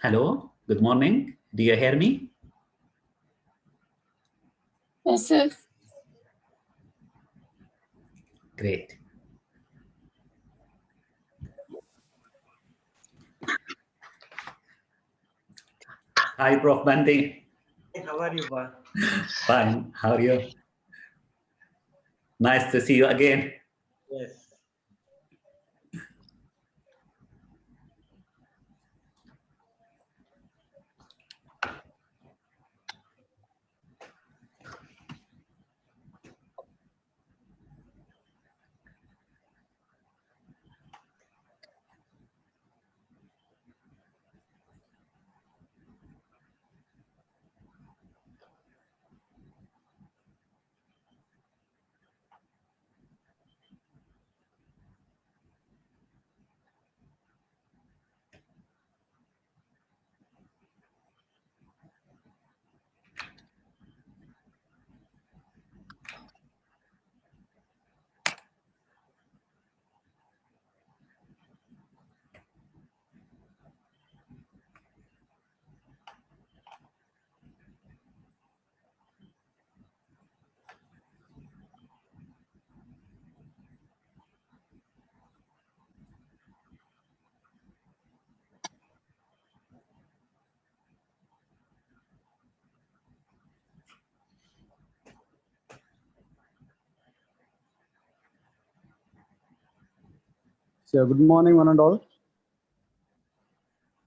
Hello, good morning. Do you hear me? Yes, sir. Great. Hi, Prof. Bandi. Hey, how are you, boy? Fine. How are you? Nice to see you again. Yes. So good morning, one and all.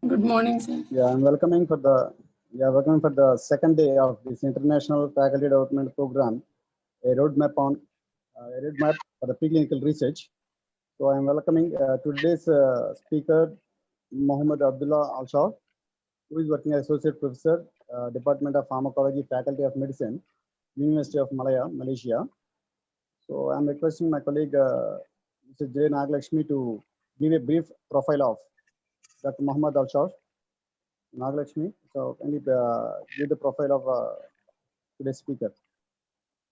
Good morning, sir. I'm welcoming for the second day of this International Faculty Development Program, a roadmap for the preclinical research. So I'm welcoming today's speaker, Mohammed Abdullah Alshar, who is working as Associate Professor, Department of Pharmacology, Faculty of Medicine, University of Malaya, Malaysia. So I'm requesting my colleague, Mr. J. Nagalakshmi, to give a brief profile of Dr. Mohammed Alshar. Nagalakshmi, so can you give the profile of today's speaker?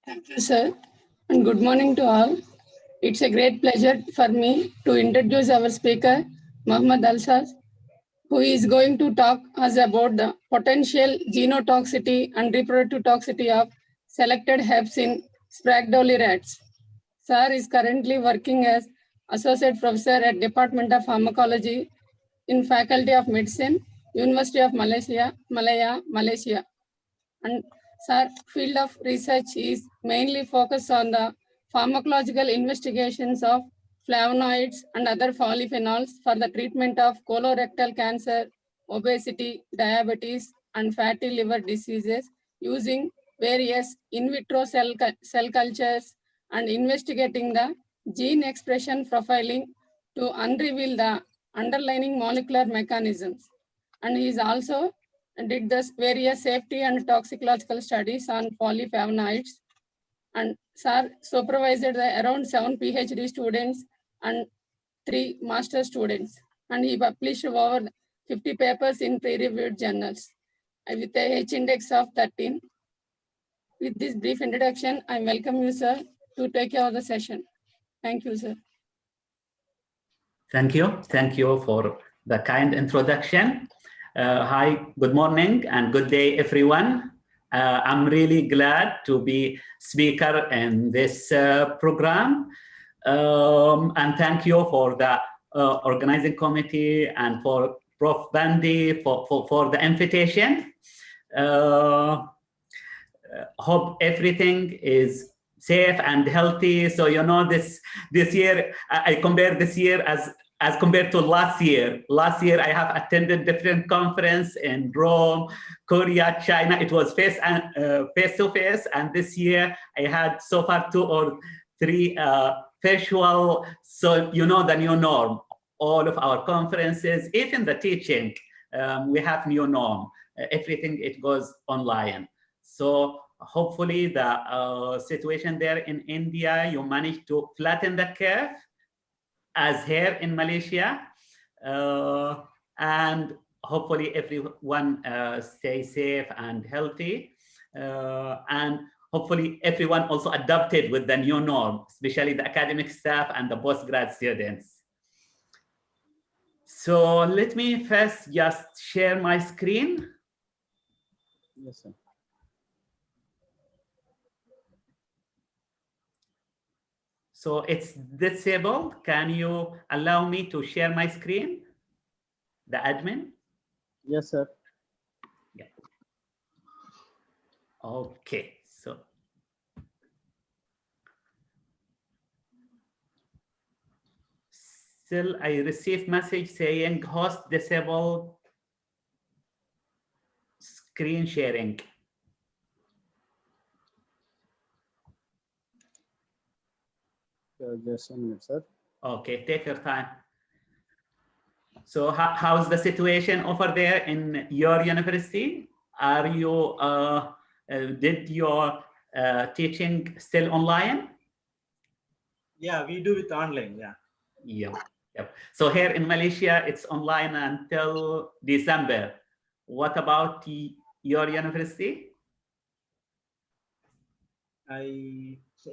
Thank you, sir. And good morning to all. It's a great pleasure for me to introduce our speaker, Mohammed Alshar, who is going to talk us about the potential genotoxicity and reproductive toxicity of selected herbs in Sprague-Dawley rats. Sir is currently working as Associate Professor at Department of Pharmacology in Faculty of Medicine, University of Malaysia, Malaya, Malaysia. And sir, field of research is mainly focused on the pharmacological investigations of flavonoids and other polyphenols for the treatment of colorectal cancer, obesity, diabetes, and fatty liver diseases using various in vitro cell cultures and investigating the gene expression profiling to unreveal the underlying molecular mechanisms. And he is also did the various safety and toxicological studies on polyflavonoids, and sir supervised around 7 PhD students and 3 master students, and he published over 50 papers in peer-reviewed journals with a H index of 13. With this brief introduction, I welcome you, sir, to take over the session. Thank you, sir. Thank you. Thank you for the kind introduction. Hi, good morning and good day, everyone. I'm really glad to be speaker in this program. And thank you for the organizing committee and for Prof. Bandi for the invitation. Hope everything is safe and healthy. So you know this year, I compare this year as compared to last year. Last year I have attended different conference in Rome, Korea, China. It was face to face, and this year I had so far 2 or 3 virtual. So you know the new norm. All of our conferences, even the teaching, we have new norm. Everything it goes online. So hopefully the situation there in India, you managed to flatten the curve as here in Malaysia. And hopefully everyone stay safe and healthy. And hopefully everyone also adapted with the new norm, especially the academic staff and the postgrad students. So let me first just share my screen. Yes, sir. So it's disabled. Can you allow me to share my screen? The admin? Yes, sir. Yeah. Okay, so. Still, I received message saying host disabled screen sharing. Just a minute, sir. Okay, take your time. So how's the situation over there in your university? Are you, did your teaching still online? Yeah, we do it online. Yeah. Yep, yep. So here in Malaysia, it's online until December. What about your university?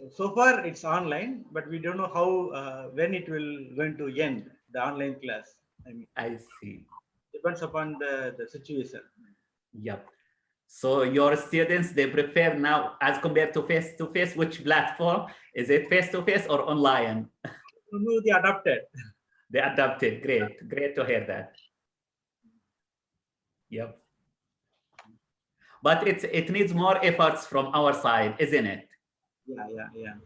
So far it's online, but we don't know how when it will going to end the online class. I mean, I see. depends upon the situation. Yep. So your students, they prefer now as compared to face-to-face, which platform? Is it face-to-face or online? No, they adapted. They adapted. Great. Great to hear that. Yep. But it needs more efforts from our side, isn't it? Yeah.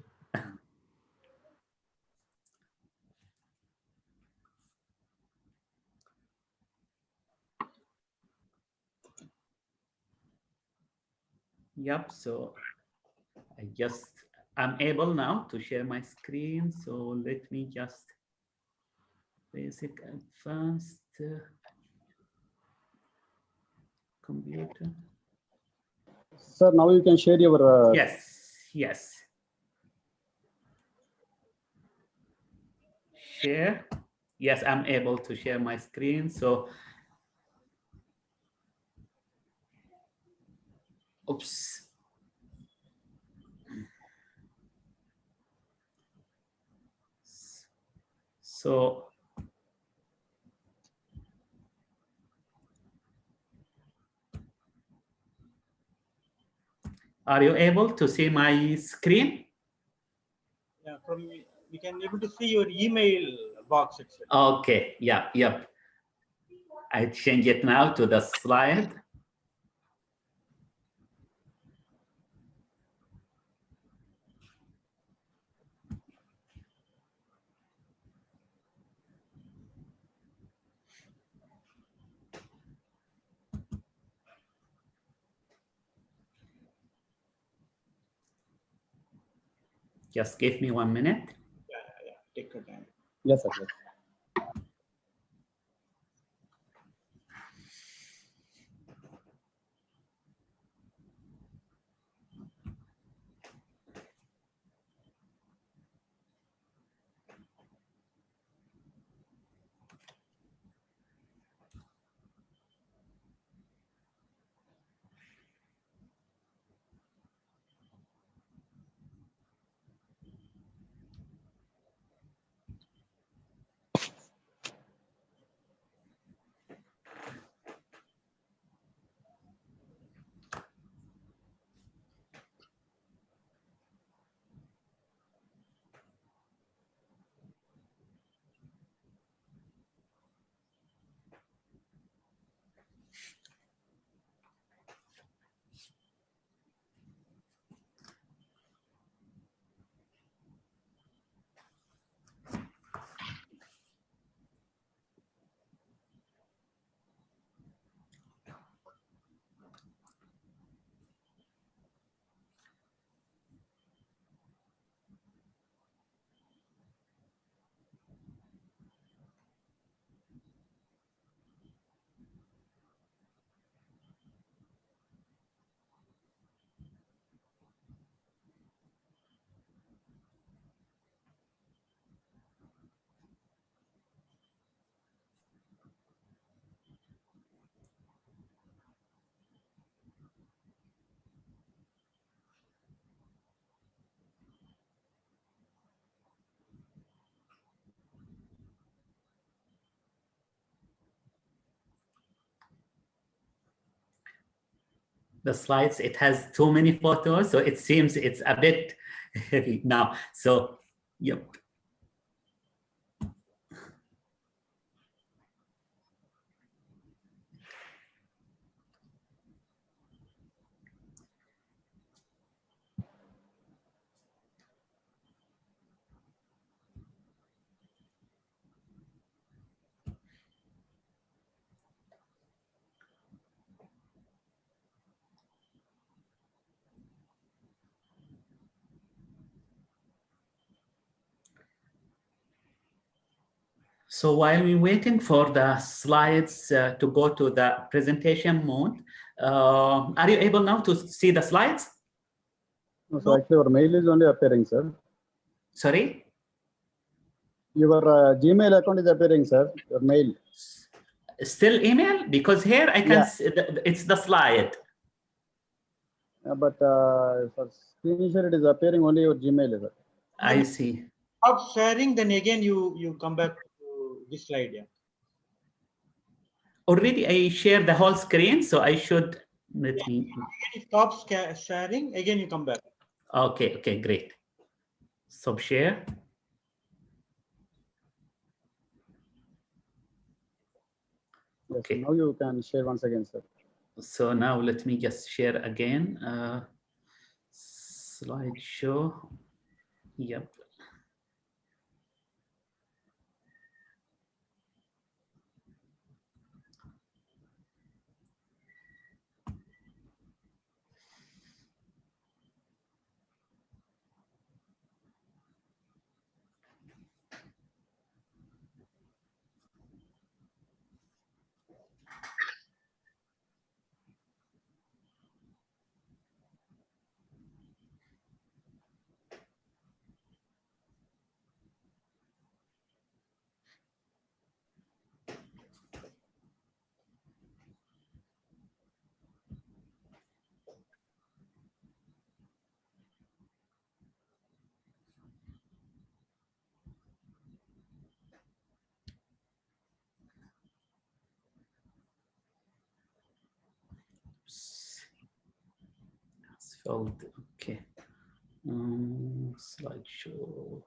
Yep. So I'm able now to share my screen. So let me just basic advanced computer. Sir, now you can share your. Yes. Share. Yes, I'm able to share my screen. So, oops. So, are you able to see my screen? Yeah, from we can able to see your email box actually. Okay, yep. I change it now to the slide. Just give me 1 minute. Yeah. Take your time. Yes, sir. Yes. the slides, it has too many photos, so it seems it's a bit heavy now. So, yep. So while we're waiting for the slides to go to the presentation mode, are you able now to see the slides? No, so actually our mail is only appearing, sir. Sorry? Your Gmail account is appearing, sir. Your mail. Still email? Because here I can see it's the slide. But for screen share, it is appearing only your Gmail, sir. I see. Stop sharing, then again you come back to this slide. Yeah. Already I shared the whole screen, so I should let me. Stop sharing, again you come back. Okay, okay, great. Stop share. Yes, Okay. now you can share once again, sir. So now let me just share again. Slideshow. Yep. It's filled. Okay. Slideshow.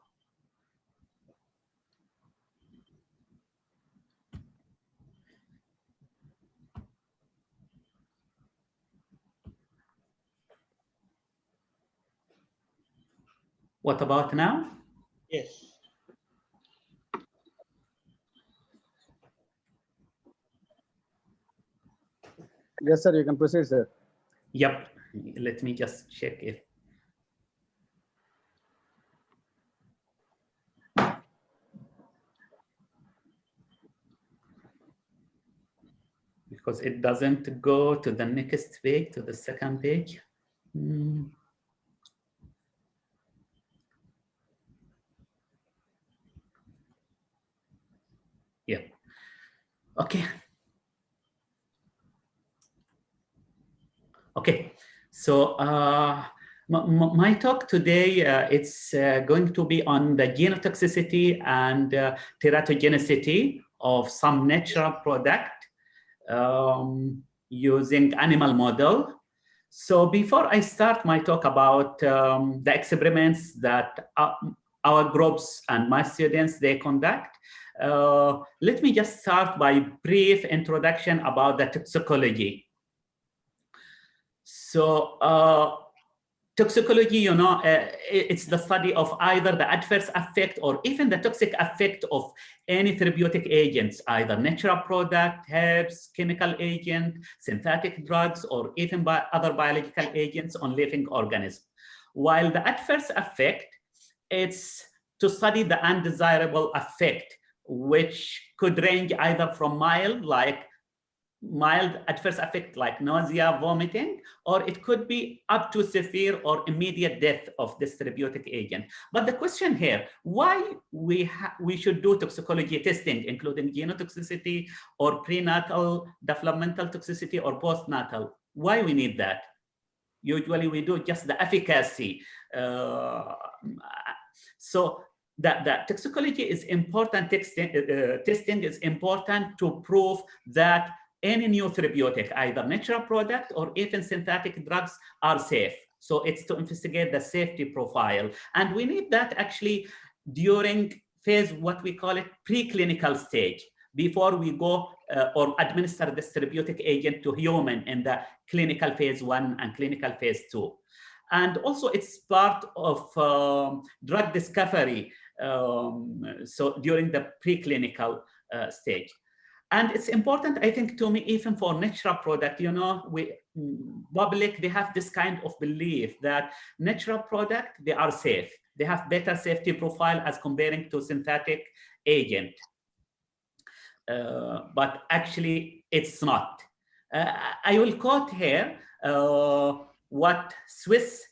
What about now? Yes. Yes, sir. You can proceed, sir. Yep. Let me just check if. Because it doesn't go to the next page, to the second page. Yeah. Okay. Okay. So my talk today, it's going to be on the genotoxicity and teratogenicity of some natural product using animal model. So before I start my talk about the experiments that our groups and my students, they conduct, let me just start by brief introduction about the toxicology. So toxicology, you know, it's the study of either the adverse effect or even the toxic effect of any therapeutic agents, either natural product, herbs, chemical agent, synthetic drugs, or even by other biological agents on living organisms. While the adverse effect, it's to study the undesirable effect, which could range either from mild adverse effect like nausea, vomiting, or it could be up to severe or immediate death of this therapeutic agent. But the question here, why we should do toxicology testing, including genotoxicity or prenatal developmental toxicity or postnatal? Why we need that? Usually we do just the efficacy. So that toxicology is important, testing is important to prove that any new therapeutic, either natural product or even synthetic drugs, are safe. So it's to investigate the safety profile. And we need that actually during phase, what we call it, preclinical stage, before we go or administer this therapeutic agent to human in the clinical phase 1 and clinical phase 2. And also it's part of drug discovery, so during the preclinical stage. And it's important, I think, to me, even for natural product, you know, public, they have this kind of belief that natural product, they are safe. They have better safety profile as comparing to synthetic agent. But actually, it's not. I will quote here what Swiss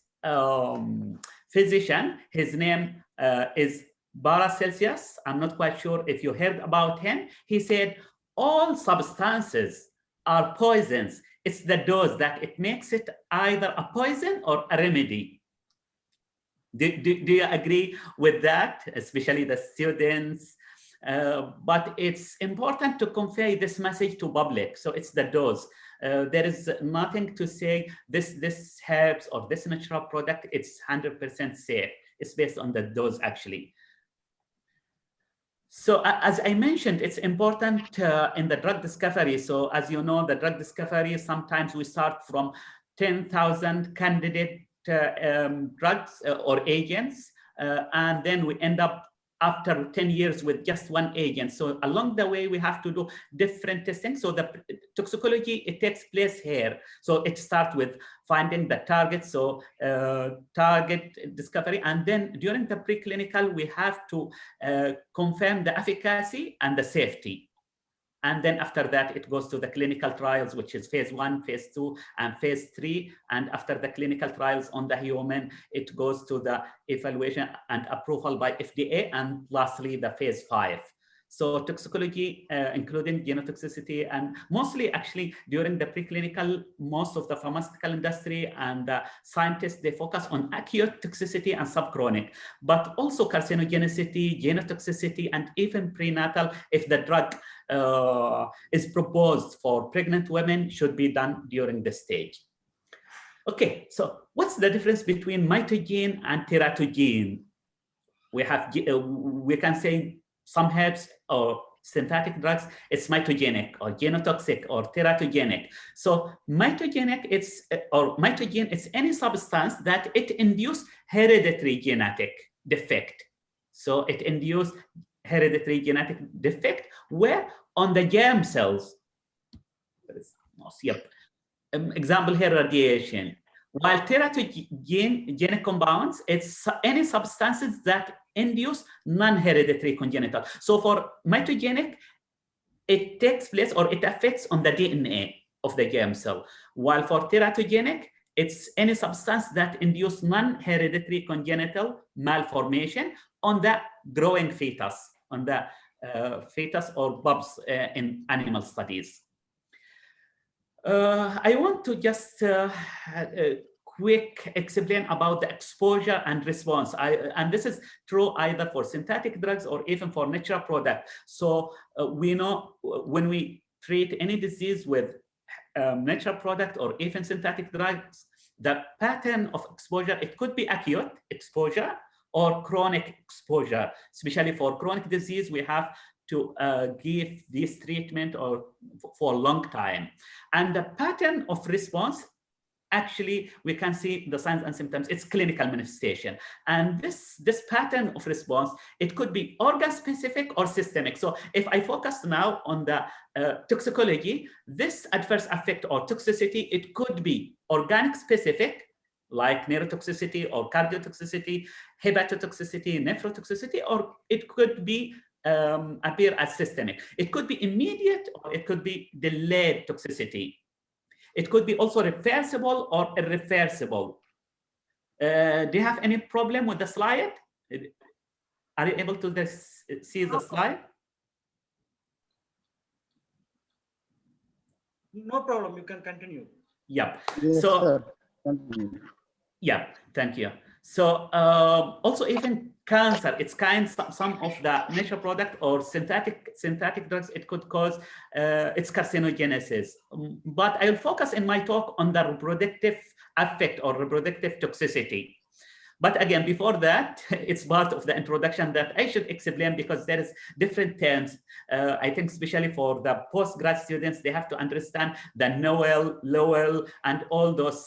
physician, his name is Paracelsus. I'm not quite sure if you heard about him. He said, all substances are poisons. It's the dose that it makes it either a poison or a remedy. Do you agree with that, especially the students? But it's important to convey this message to public. So it's the dose. There is nothing to say this herbs or this natural product, it's 100% safe. It's based on the dose, actually. So as I mentioned, it's important in the drug discovery. So as you know, the drug discovery, sometimes we start from 10,000 candidate drugs or agents, and then we end up after 10 years with just one agent. So along the way, we have to do different testing. So the toxicology, it takes place here. So it starts with finding the target, so target discovery. And then during the preclinical, we have to confirm the efficacy and the safety. And then after that, it goes to the clinical trials, which is phase 1, phase 2, and phase 3. And after the clinical trials on the human, it goes to the evaluation and approval by FDA. And lastly, the phase 5. So toxicology, including genotoxicity, and mostly actually during the preclinical, most of the pharmaceutical industry and the scientists, they focus on acute toxicity and subchronic, but also carcinogenicity, genotoxicity, and even prenatal, if the drug is proposed for pregnant women, should be done during this stage. Okay, so what's the difference between mitogene and teratogene? We have, we can say some herbs or synthetic drugs, it's mitogenic or genotoxic or teratogenic. So mitogenic, mitogene, it's any substance that it induces hereditary genetic defect. So it induces hereditary genetic defect where on the germ cells, example here, radiation. While teratogenic compounds, it's any substances that induce non-hereditary congenital. So for mitogenic, it takes place or it affects on the DNA of the germ cell. While for teratogenic, it's any substance that induce non-hereditary congenital malformation on the growing fetus, on the fetus or bubs in animal studies. I want to just quick explain about the exposure and response. And this is true either for synthetic drugs or even for natural product. So we know when we treat any disease with natural product or even synthetic drugs, the pattern of exposure, it could be acute exposure or chronic exposure. Especially for chronic disease, we have to give this treatment or for a long time. And the pattern of response, actually, we can see the signs and symptoms. It's clinical manifestation. And this pattern of response, it could be organ-specific or systemic. So if I focus now on the toxicology, this adverse effect or toxicity, it could be organic-specific, like neurotoxicity or cardiotoxicity, hepatotoxicity, nephrotoxicity, or it could be appear as systemic. It could be immediate or it could be delayed toxicity. It could be also reversible or irreversible. Do you have any problem with the slide? Are you able to see the slide? No problem, you can continue. Yeah. Yes, so sir. Continue. yeah, thank you. So also even cancer, it's some of the natural product or synthetic drugs, it could cause its carcinogenesis. But I'll focus in my talk on the reproductive effect or reproductive toxicity. But again, before that, it's part of the introduction that I should explain because there is different terms. I think especially for the postgrad students, they have to understand the Noel, Lowell, and all those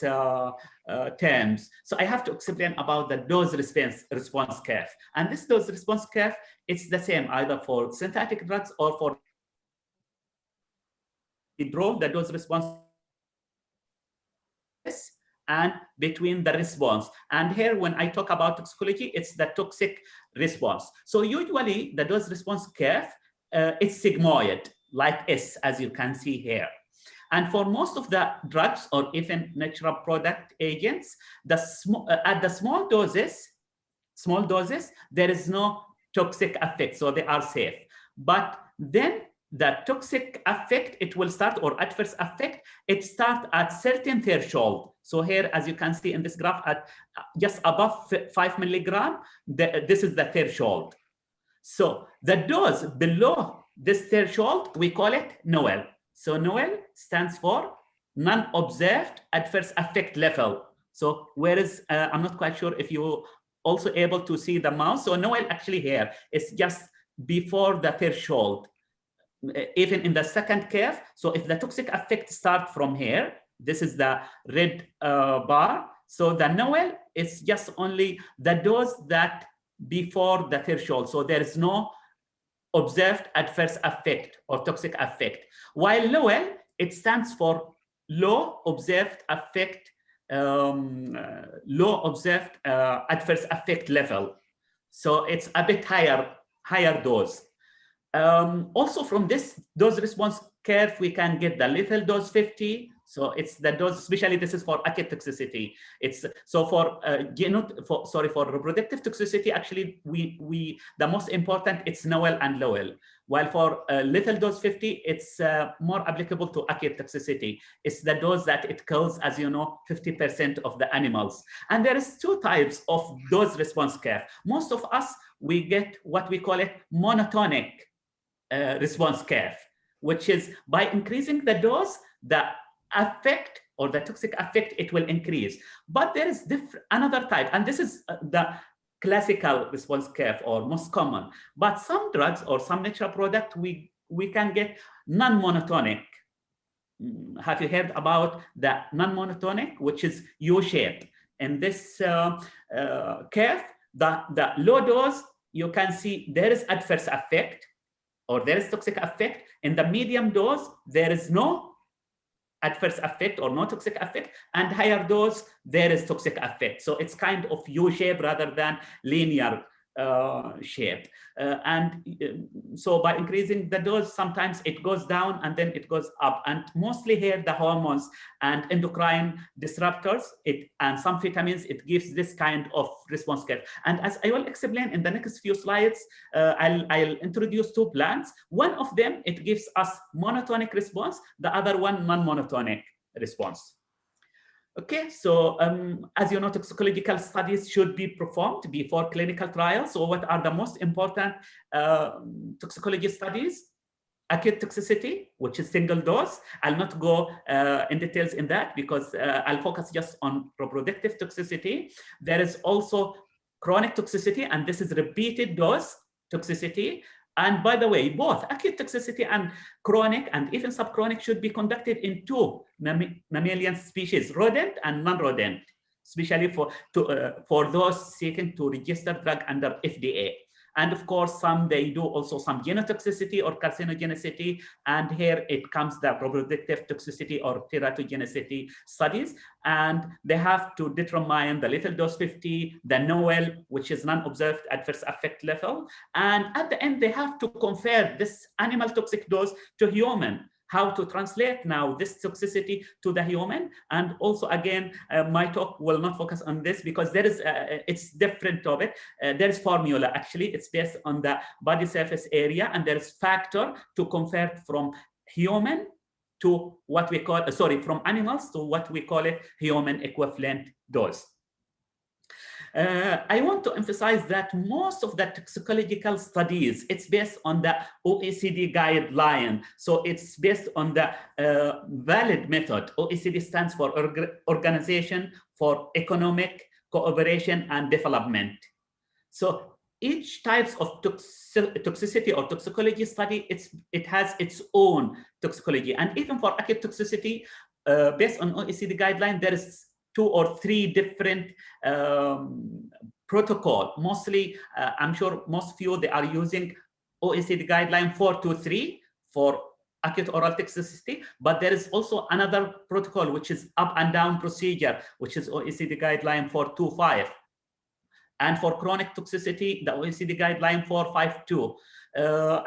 terms. So I have to explain about the dose response curve. And this dose response curve, it's the same either for synthetic drugs or for the dose response and between the response. And here, when I talk about toxicology, it's the toxic response. So usually the dose response curve, it's sigmoid, like S, as you can see here. And for most of the drugs or even natural product agents, at the small doses, there is no toxic effect, so they are safe. But then the toxic effect, it will start, or adverse effect, it starts at certain threshold. So here, as you can see in this graph, at just above 5 milligram, this is the threshold. So the dose below this threshold, we call it Noel. So Noel stands for non-observed adverse effect level. So whereas I'm not quite sure if you also able to see the mouse. So Noel actually here is just before the threshold, even in the second curve. So if the toxic effect starts from here, this is the red bar. So the Noel is just only the dose that before the threshold. So there is no observed adverse effect or toxic effect. While Lowell, it stands for low observed effect, low observed adverse effect level. So it's a bit higher dose. Also from this dose response curve, we can get the lethal dose 50. So it's the dose, especially this is for acute toxicity. It's so for for reproductive toxicity, actually the most important, it's Noel and Lowell. While for lethal dose 50, it's more applicable to acute toxicity. It's the dose that it kills, as you know, 50% of the animals. And there is two types of dose response curve. Most of us, we get what we call it monotonic response curve, which is by increasing the dose, the effect or the toxic effect, it will increase. But there is another type, and this is the classical response curve or most common. But some drugs or some natural product, we can get non-monotonic. Have you heard about the non-monotonic, which is U-shaped? In this curve, the low dose, you can see there is adverse effect or there is toxic effect. In the medium dose, there is no adverse effect or no toxic effect, and higher dose, there is toxic effect. So it's kind of U-shape rather than linear shape. So by increasing the dose, sometimes it goes down and then it goes up. And mostly here, the hormones and endocrine disruptors, and some vitamins, it gives this kind of response curve. And as I will explain in the next few slides, I'll introduce two plants. One of them, it gives us monotonic response, the other one non-monotonic response. Okay, so as you know, toxicological studies should be performed before clinical trials. So what are the most important toxicology studies? Acute toxicity, which is single dose. I'll not go in details in that because I'll focus just on reproductive toxicity. There is also chronic toxicity, and this is repeated dose toxicity. And by the way, both acute toxicity and chronic and even subchronic should be conducted in two mammalian species, rodent and non-rodent, especially for those seeking to register drug under FDA. And of course, they do also some genotoxicity or carcinogenicity. And here it comes the reproductive toxicity or teratogenicity studies. And they have to determine the lethal dose 50, the Noel, which is non-observed adverse effect level. And at the end, they have to compare this animal toxic dose to human. How to translate now this toxicity to the human. And also, again, my talk will not focus on this because there is it's different topic. There is formula, actually, it's based on the body surface area, and there is factor to convert from human to what we call, from animals to what we call it human equivalent dose. I want to emphasize that most of the toxicological studies, it's based on the OECD guideline. So it's based on the valid method. OECD stands for Organization for Economic Cooperation and Development. So each types of toxicity or toxicology study, it has its own toxicology. And even for acute toxicity, based on OECD guideline, there is 2 or 3 different protocol. Mostly, I'm sure most of you, they are using OECD guideline 423 for acute oral toxicity, but there is also another protocol, which is up and down procedure, which is OECD guideline 425. And for chronic toxicity, the OECD guideline 452.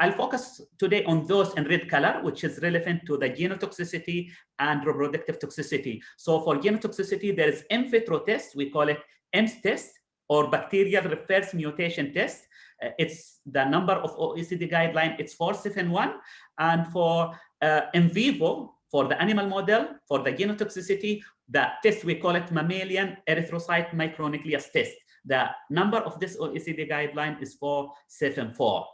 I'll focus today on those in red color, which is relevant to the genotoxicity and reproductive toxicity. So for genotoxicity, there is in vitro test, we call it EMS test, or bacterial reverse mutation test. It's the number of OECD guideline, it's 471. And for in vivo, for the animal model, for the genotoxicity, the test, we call it mammalian erythrocyte micronucleus test. The number of this OECD guideline is 474.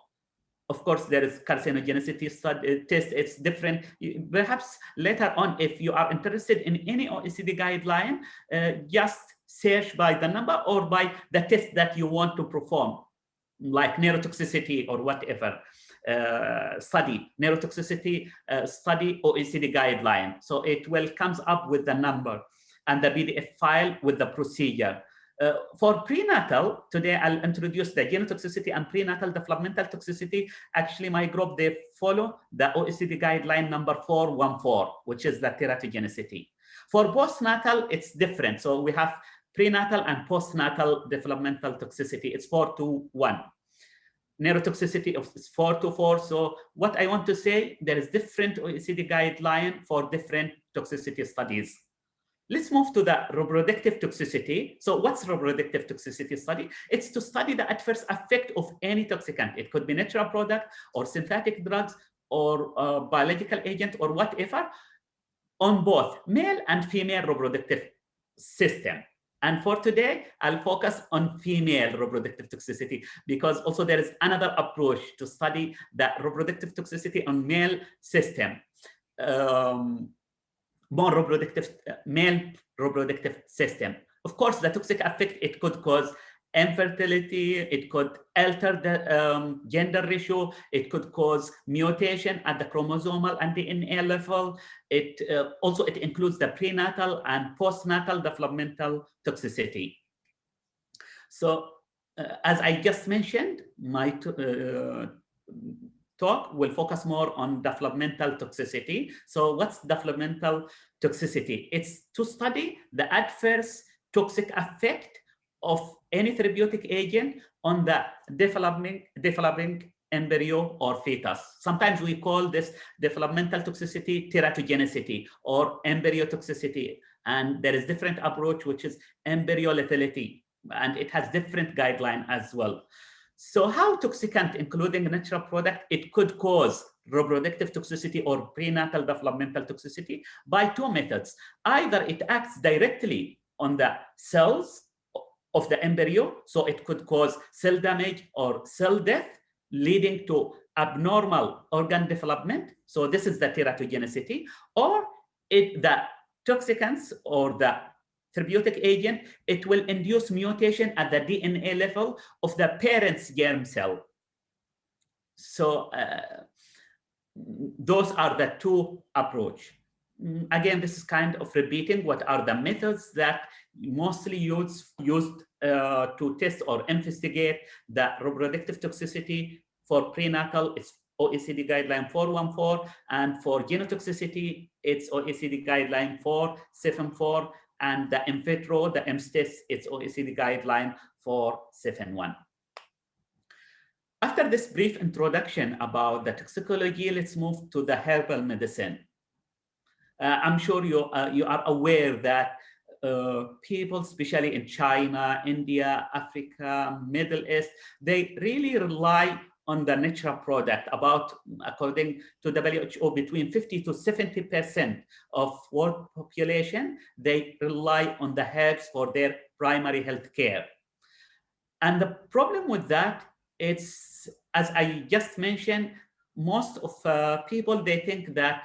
Of course, there is carcinogenicity study test. It's different. Perhaps later on, if you are interested in any OECD guideline, just search by the number or by the test that you want to perform, like neurotoxicity or whatever study, neurotoxicity study OECD guideline. So it will comes up with the number and the PDF file with the procedure. For prenatal, today I'll introduce the genotoxicity and prenatal developmental toxicity. Actually, my group, they follow the OECD guideline number 414, which is the teratogenicity. For postnatal, it's different. So we have prenatal and postnatal developmental toxicity. It's 421. Neurotoxicity is 424. So what I want to say, there is different OECD guideline for different toxicity studies. Let's move to the reproductive toxicity. So what's reproductive toxicity study? It's to study the adverse effect of any toxicant. It could be natural product or synthetic drugs or biological agent or whatever on both male and female reproductive system. And for today, I'll focus on female reproductive toxicity because also there is another approach to study the reproductive toxicity on male system. More reproductive, male reproductive system. Of course, the toxic effect, it could cause infertility, it could alter the gender ratio, it could cause mutation at the chromosomal and DNA level. It also, it includes the prenatal and postnatal developmental toxicity. So as I just mentioned, my talk will focus more on developmental toxicity. So what's developmental toxicity? It's to study the adverse toxic effect of any therapeutic agent on the developing embryo or fetus. Sometimes we call this developmental toxicity teratogenicity or embryo toxicity. And there is different approach, which is embryo lethality, and it has different guideline as well. So how toxicant, including natural product, it could cause reproductive toxicity or prenatal developmental toxicity by 2 methods. Either it acts directly on the cells of the embryo, so it could cause cell damage or cell death, leading to abnormal organ development. So this is the teratogenicity. Or the toxicants or the therapeutic agent, it will induce mutation at the DNA level of the parent's germ cell. So those are the 2 approach. Again, this is kind of repeating what are the methods that mostly used to test or investigate the reproductive toxicity. For prenatal, it's OECD guideline 414, and for genotoxicity, it's OECD guideline 474. And the in vitro, the EMS test, it's OECD guideline 471. After this brief introduction about the toxicology, let's move to the herbal medicine. I'm sure you are aware that people, especially in China, India, Africa, Middle East, they really rely on the natural product. About, according to WHO, between 50 to 70% of world population, they rely on the herbs for their primary health care. And the problem with that, it's, as I just mentioned, most of people, they think that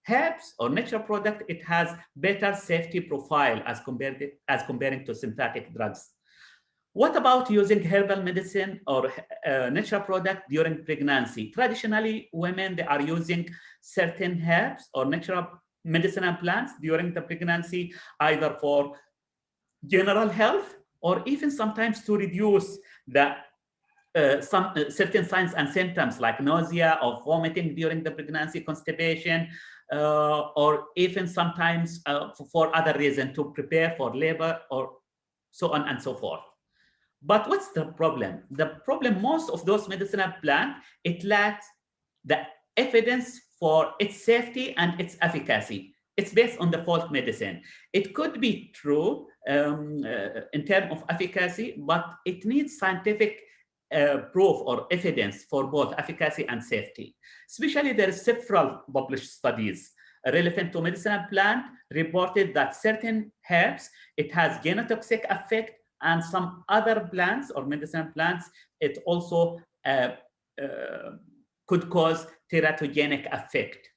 herbs or natural product, it has better safety profile as comparing to synthetic drugs. What about using herbal medicine or natural product during pregnancy? Traditionally, women, they are using certain herbs or natural medicinal plants during the pregnancy, either for general health or even sometimes to reduce the some certain signs and symptoms like nausea or vomiting during the pregnancy, constipation, or even sometimes for other reasons to prepare for labor or so on and so forth. But what's the problem? The problem, most of those medicinal plants, it lacks the evidence for its safety and its efficacy. It's based on the folk medicine. It could be true in terms of efficacy, but it needs scientific proof or evidence for both efficacy and safety. Especially there are several published studies relevant to medicinal plant reported that certain herbs, it has genotoxic effect, and some other plants or medicinal plants, it also could cause teratogenic effect.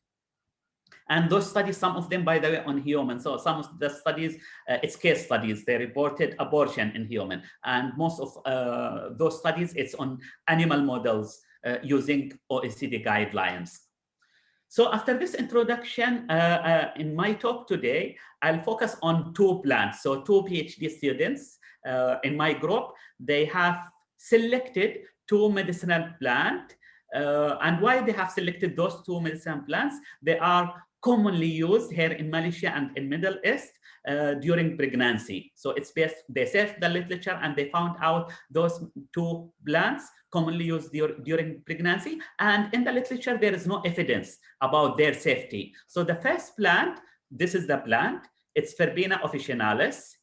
And those studies, some of them, by the way, on humans. So some of the studies, it's case studies, they reported abortion in human. And most of those studies, it's on animal models using OECD guidelines. So after this introduction, in my talk today, I'll focus on two plants. So two PhD students in my group, they have selected two medicinal plants. And why they have selected those two medicinal plants? They are commonly used here in Malaysia and in Middle East during pregnancy. So it's based, they searched the literature and they found out those two plants commonly used during pregnancy. And in the literature, there is no evidence about their safety. So the first plant, this is the plant, it's Verbena officinalis.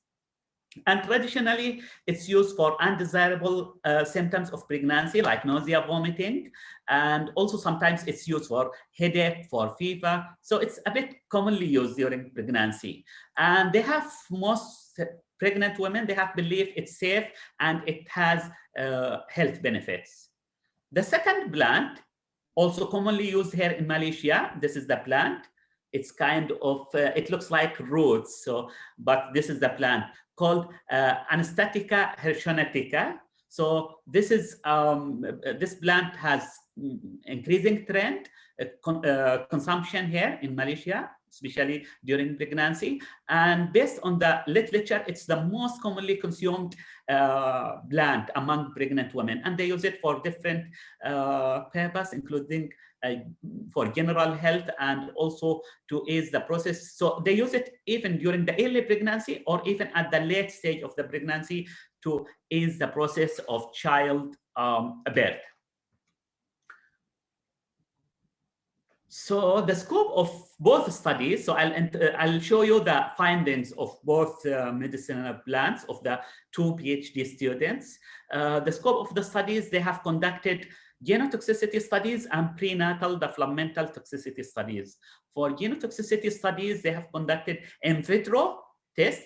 And traditionally, it's used for undesirable symptoms of pregnancy, like nausea, vomiting, and also sometimes it's used for headache, for fever. So it's a bit commonly used during pregnancy. And they have, most pregnant women, they have believed it's safe and it has health benefits. The second plant, also commonly used here in Malaysia, this is the plant. It's kind of, it looks like roots, so, but this is the plant called Anastatica hirschonetica. So this is, this plant has increasing trend, consumption here in Malaysia, especially during pregnancy. And based on the literature, it's the most commonly consumed plant among pregnant women. And they use it for different purposes, including for general health and also to ease the process. So they use it even during the early pregnancy or even at the late stage of the pregnancy to ease the process of child birth. So the scope of both studies, so I'll show you the findings of both medicinal plants of the two PhD students. The scope of the studies, they have conducted genotoxicity studies and prenatal developmental toxicity studies. For genotoxicity studies, they have conducted in vitro tests,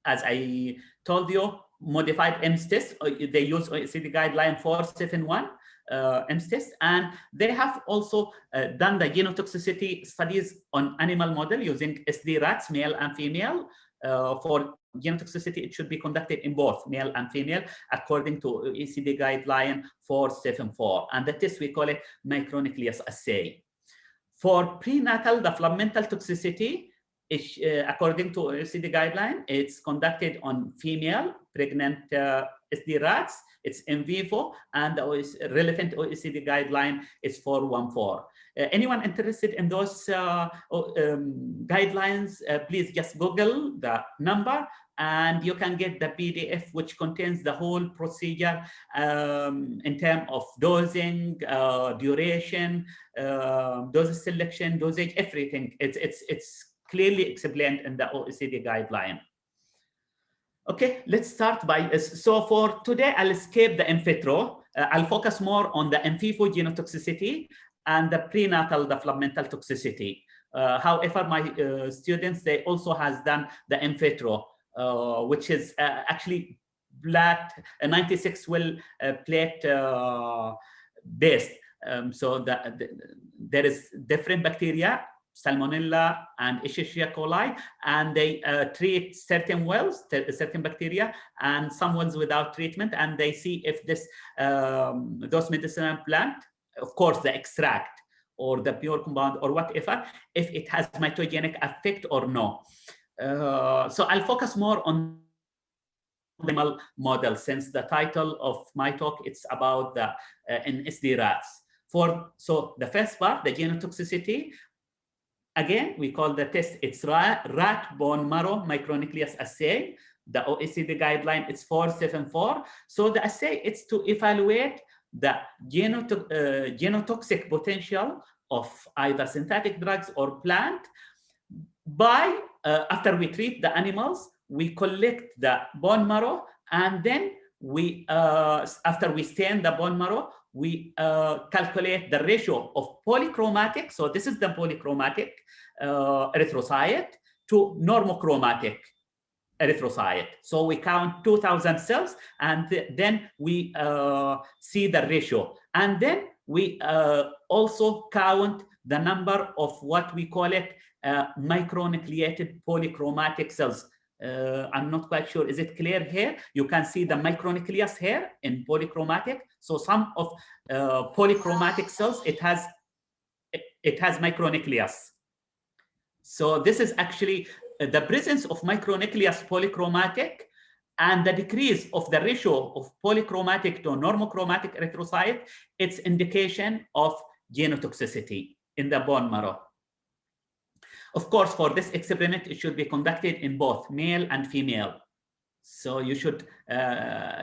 as I told you, modified EMS tests. They use OECD guideline 471 EMS tests, and they have also done the genotoxicity studies on animal model using SD rats, male and female. For genotoxicity, it should be conducted in both male and female according to OECD guideline 474. And the test, we call it micronucleus assay. For prenatal developmental toxicity, according to OECD guideline, it's conducted on female pregnant SD rats. It's in vivo, and the relevant OECD guideline is 414. Anyone interested in those guidelines, please just Google the number and you can get the PDF, which contains the whole procedure in terms of dosing, duration, dose selection, dosage, everything. It's clearly explained in the OECD guideline. Okay, let's start by, so for today, I'll skip the in vitro. I'll focus more on the in vivo genotoxicity and the prenatal developmental toxicity. However, my students, they also has done the in vitro, which is actually 96 well plate based. So there is different bacteria, Salmonella and Escherichia coli, and they treat certain wells, certain bacteria, and some wells without treatment, and they see if this those medicinal plant, of course, the extract or the pure compound or whatever, if it has mitogenic effect or no. So I'll focus more on animal model, since the title of my talk it's about the NSD rats. So the first part, the genotoxicity. Again, we call the test, it's rat bone marrow micronucleus assay. The OECD guideline is 474. So the assay is to evaluate the genotoxic potential of either synthetic drugs or plant by, after we treat the animals, we collect the bone marrow, and then we, after we stain the bone marrow, we calculate the ratio of polychromatic. So this is the polychromatic erythrocyte to normochromatic erythrocyte. So we count 2,000 cells, and then we see the ratio. And then we also count the number of what we call it micronucleated polychromatic cells. I'm not quite sure. Is it clear here? You can see the micronucleus here in polychromatic. So some of polychromatic cells, it has micronucleus. So this is actually the presence of micronucleus polychromatic and the decrease of the ratio of polychromatic to normochromatic erythrocyte. It's indication of genotoxicity in the bone marrow. Of course, for this experiment, it should be conducted in both male and female. So you should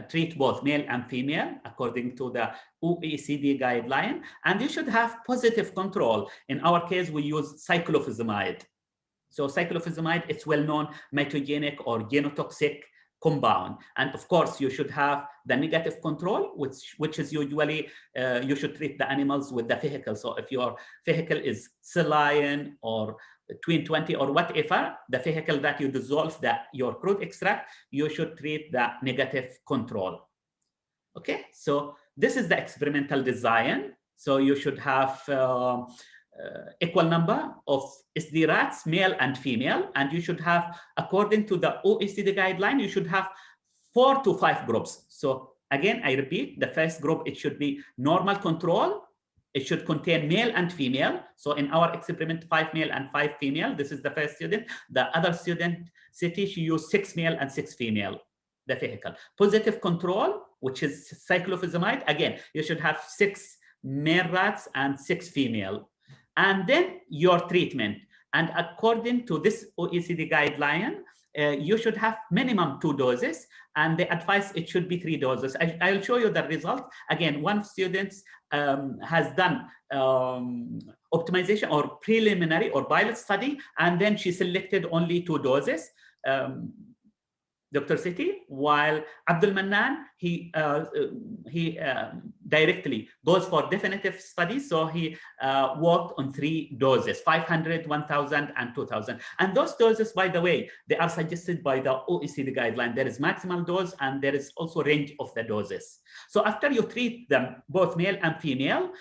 treat both male and female according to the OECD guideline, and you should have positive control. In our case, we use cyclophosphamide. So cyclophosphamide, it's well-known mitogenic or genotoxic compound. And of course, you should have the negative control, which is usually, you should treat the animals with the vehicle. So if your vehicle is saline or between 20 or whatever, the vehicle that you dissolve your crude extract, you should treat the negative control. Okay, so this is the experimental design. So you should have equal number of SD rats, male and female, and you should have, according to the OECD guideline, you should have 4 to 5 groups. So again, I repeat, the first group, it should be normal control. It should contain male and female. So in our experiment, 5 male and 5 female. This is the first student. The other student, City, she used 6 male and 6 female, the vehicle. Positive control, which is cyclophosphamide. Again, you should have 6 male rats and 6 female. And then your treatment. And according to this OECD guideline, you should have minimum 2 doses, and the advice, it should be 3 doses. I'll show you the result. Again, one of students has done optimization or preliminary or pilot study, and then she selected only 2 doses. Dr. Siti, while Abdul Mannan, he directly goes for definitive studies. So he worked on 3 doses, 500, 1,000, and 2,000. And those doses, by the way, they are suggested by the OECD guideline. There is maximal dose, and there is also range of the doses. So after you treat them, both male and female,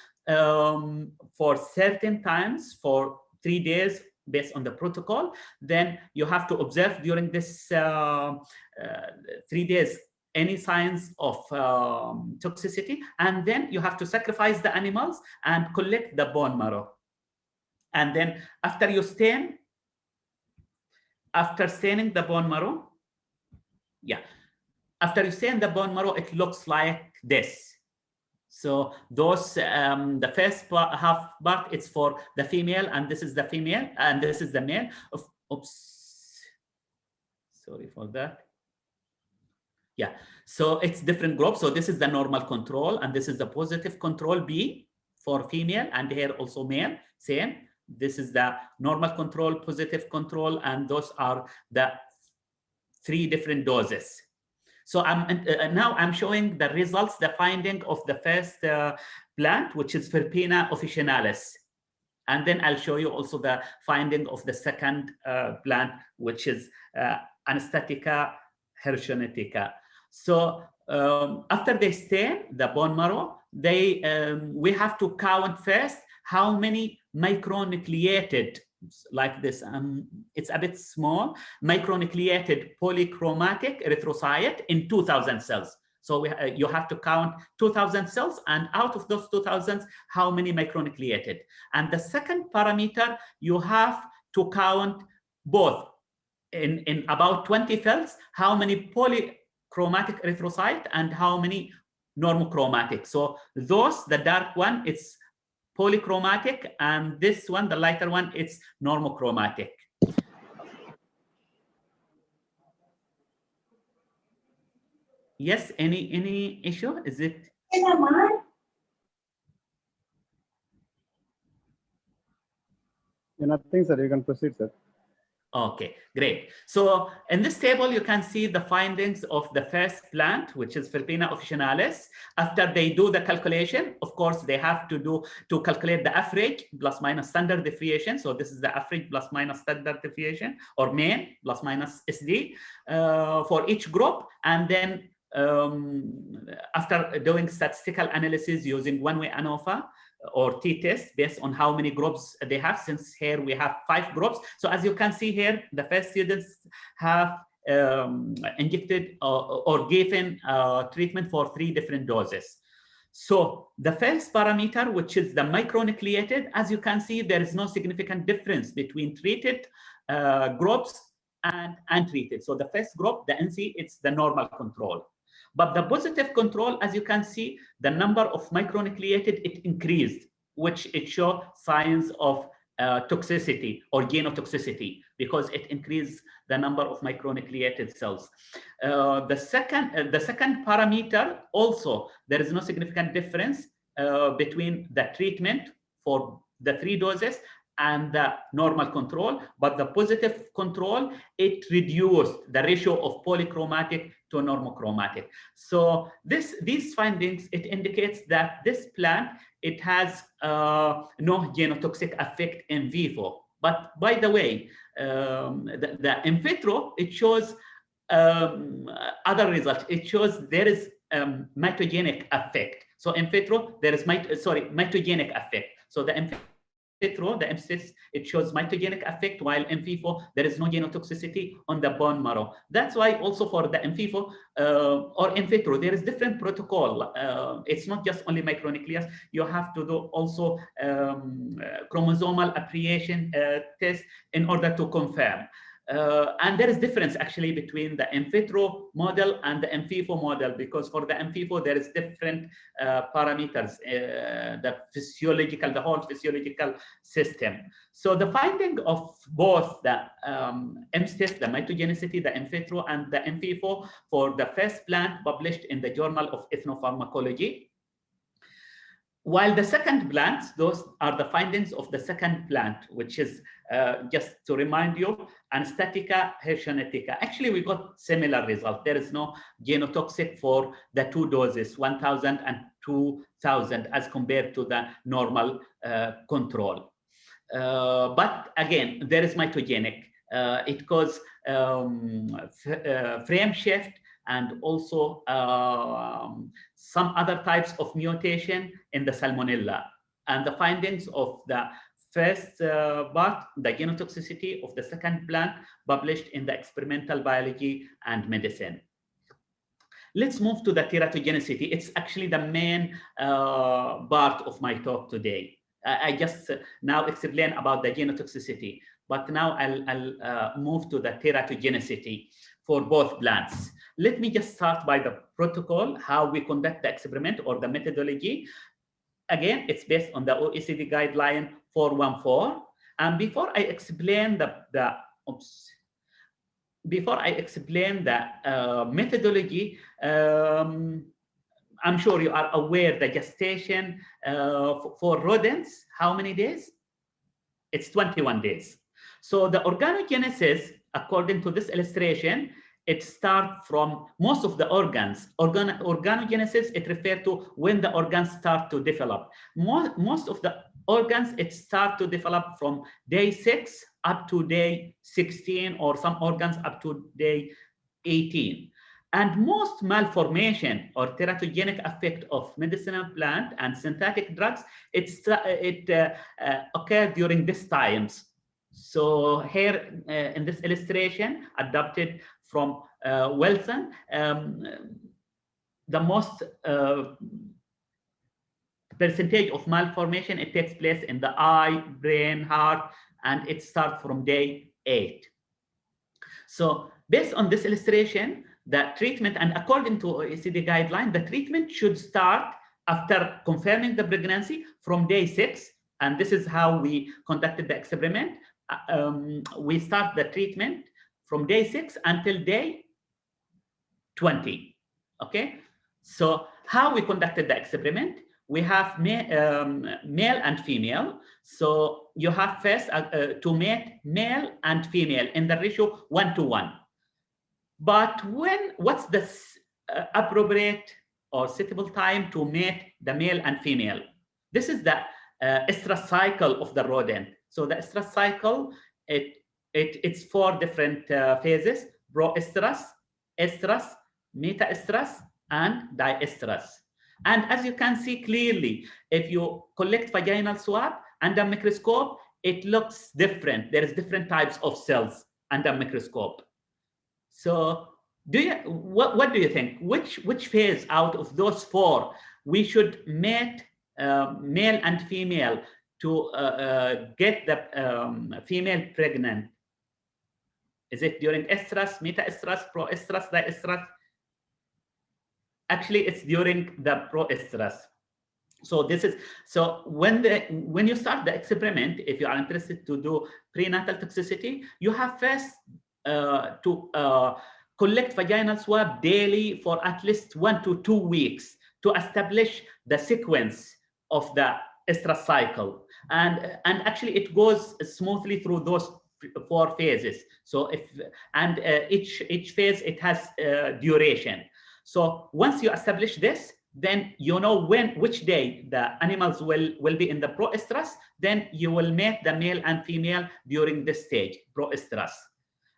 for certain times, for 3 days, based on the protocol, then you have to observe during this 3 days any signs of toxicity, and then you have to sacrifice the animals and collect the bone marrow. And then after you stain, after staining the bone marrow, after you stain the bone marrow, it looks like this. So those, the first half part, it's for the female, and this is the female, and this is the male. Oops, sorry for that. Yeah, so it's different groups. So this is the normal control, and this is the positive control B for female, and here also male, same. This is the normal control, positive control, and those are the 3 different doses. So now I'm showing the results, the finding of the first plant, which is Verpena officinalis. And then I'll show you also the finding of the second plant, which is Anastatica hirschonitica. So after they stain the bone marrow, we have to count first how many micronucleated, like this, it's a bit small, micronucleated polychromatic erythrocyte in 2,000 cells. So you have to count 2,000 cells, and out of those 2,000, how many micronucleated. And the second parameter, you have to count both in about 20 cells, how many polychromatic erythrocyte and how many normochromatic. So those, the dark one, it's polychromatic, and this one, the lighter one, it's normochromatic. Yes, any issue? Is it? Nothing, sir. You can proceed, sir. Okay, great. So in this table, you can see the findings of the first plant, which is Philipina officinalis. After they do the calculation, of course, they have to calculate the average plus minus standard deviation. So this is the average plus minus standard deviation, or mean plus minus SD for each group. And then after doing statistical analysis using one-way ANOVA or t-test based on how many groups they have, since here we have 5 groups. So as you can see here, the first students have injected or given treatment for 3 different doses. So the first parameter, which is the micronucleated, as you can see, there is no significant difference between treated groups and untreated. So the first group, the NC, it's the normal control. But the positive control, as you can see, the number of micronucleated, it increased, which it shows signs of toxicity or genotoxicity, because it increased the number of micronucleated cells. The second parameter, also, there is no significant difference between the treatment for the 3 doses and the normal control, but the positive control, it reduced the ratio of polychromatic to normochromatic. So these findings, it indicates that this plant, it has no genotoxic effect in vivo. But by the way, the in vitro, it shows other results. It shows there is mitogenic effect. So in vitro, there is mitogenic effect. So the in vitro, the MCS, it shows mitogenic effect, while in vivo, there is no genotoxicity on the bone marrow. That's why also for the in vivo or in vitro, there is different protocol. It's not just only micronucleus. You have to do also chromosomal appreciation test in order to confirm. And there is difference actually between the in vitro model and the in vivo model, because for the in vivo, there is different parameters, the whole physiological system. So the finding of both the MSTIS, the mitogenicity, the in vitro and the in vivo for the first plant published in the Journal of Ethnopharmacology. While the second plants, those are the findings of the second plant, which is, just to remind you, Anastatica hirschonetica. Actually, we got similar results. There is no genotoxic for the 2 doses, 1,000 and 2,000, as compared to the normal control. But again, there is mitogenic. It causes frame shift and also some other types of mutation in the Salmonella. And the findings of the first part, the genotoxicity of the second plant, published in the Experimental Biology and Medicine. Let's move to the teratogenicity. It's actually the main part of my talk today. I just now explain about the genotoxicity, but now I'll move to the teratogenicity for both plants. Let me just start by the protocol, how we conduct the experiment or the methodology. Again, it's based on the OECD guideline 414. And before I explain the methodology, I'm sure you are aware the gestation for rodents, how many days? It's 21 days. So the organogenesis, according to this illustration, it starts from most of the organs. Organogenesis, it refers to when the organs start to develop. Most of the organs, it starts to develop from day 6 up to day 16, or some organs up to day 18. And most malformation or teratogenic effect of medicinal plant and synthetic drugs, it occurred during these times. So here in this illustration, adapted from Wilson, the most percentage of malformation, it takes place in the eye, brain, heart, and it starts from day 8. So based on this illustration, the treatment, and according to OECD guideline, the treatment should start after confirming the pregnancy from day 6. And this is how we conducted the experiment. We start the treatment from day 6 until day 20. Okay, so how we conducted the experiment? We have male and female. So you have first to mate male and female in the ratio 1:1. But what's the appropriate or suitable time to mate the male and female? This is the estrus cycle of the rodent. So the estrus cycle, it's 4 different phases: proestrus, estrus, metaestrus, and diestrus. And as you can see clearly, if you collect vaginal swab under microscope, it looks different. There is different types of cells under microscope. So what do you think? Which phase out of those 4 we should mate male and female to get the female pregnant? Is it during estrus, metaestrus, proestrus, diestrus? Actually, it's during the proestrus. So this is, so when you start the experiment, if you are interested to do prenatal toxicity, you have first to collect vaginal swab daily for at least 1 to 2 weeks to establish the sequence of the estrus cycle. And actually it goes smoothly through those 4 phases. So each phase, it has duration. So once you establish this, then you know which day the animals will be in the proestrus, then you will mate the male and female during this stage, proestrus.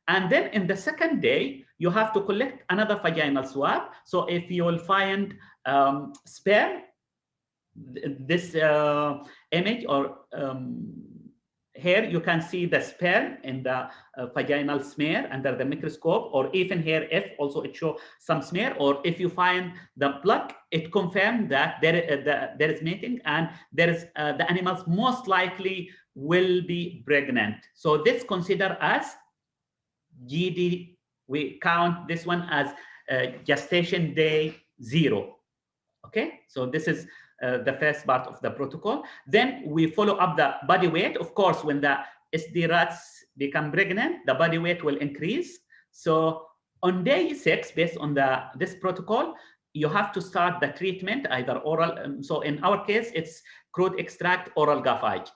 And then in the second day, you have to collect another vaginal swab. So if you will find sperm, this image, or here you can see the sperm in the vaginal smear under the microscope, or even here, if also it shows some smear, or if you find the blood, it confirms that there is mating, and there is the animals most likely will be pregnant. So this considered as GD. We count this one as gestation day 0. Okay, so this is the first part of the protocol. Then we follow up the body weight. Of course, when the SD rats become pregnant, the body weight will increase. So on day 6, based on this protocol, you have to start the treatment either oral. So in our case, it's crude extract oral gavage.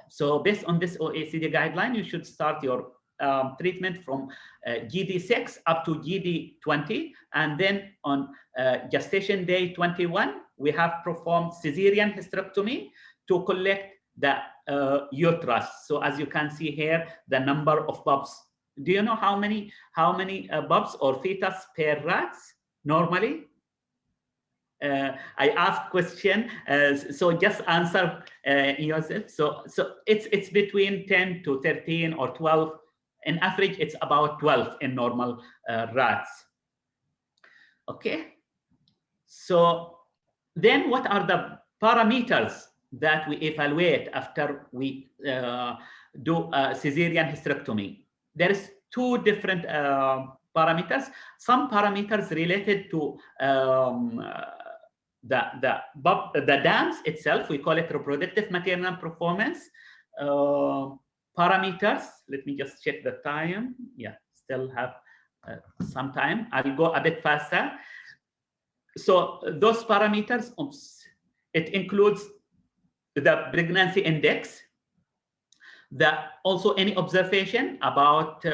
So based on this OECD guideline, you should start your treatment from GD6 up to GD20, and then on gestation day 21, we have performed cesarean hysterectomy to collect the uterus. So as you can see here, the number of pups. Do you know how many pups or fetus per rats normally? I asked question, so just answer yourself. So it's between 10 to 13 or 12. In average, it's about 12 in normal rats. Okay. So then what are the parameters that we evaluate after we do cesarean hysterectomy? There is 2 different parameters. Some parameters related to the dams itself. We call it reproductive maternal performance. Parameters, let me just check the time. Yeah, still have some time. I'll go a bit faster. So those parameters, it includes the pregnancy index, also any observation about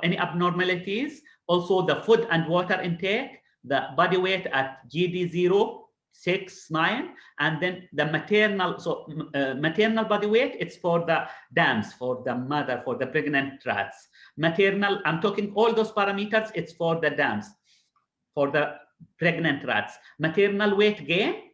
any abnormalities, also the food and water intake, the body weight at GD0, 6, 9, and then the maternal. So maternal body weight, it's for the dams, for the mother, for the pregnant rats. Maternal, I'm talking all those parameters, it's for the dams, for the pregnant rats. Maternal weight gain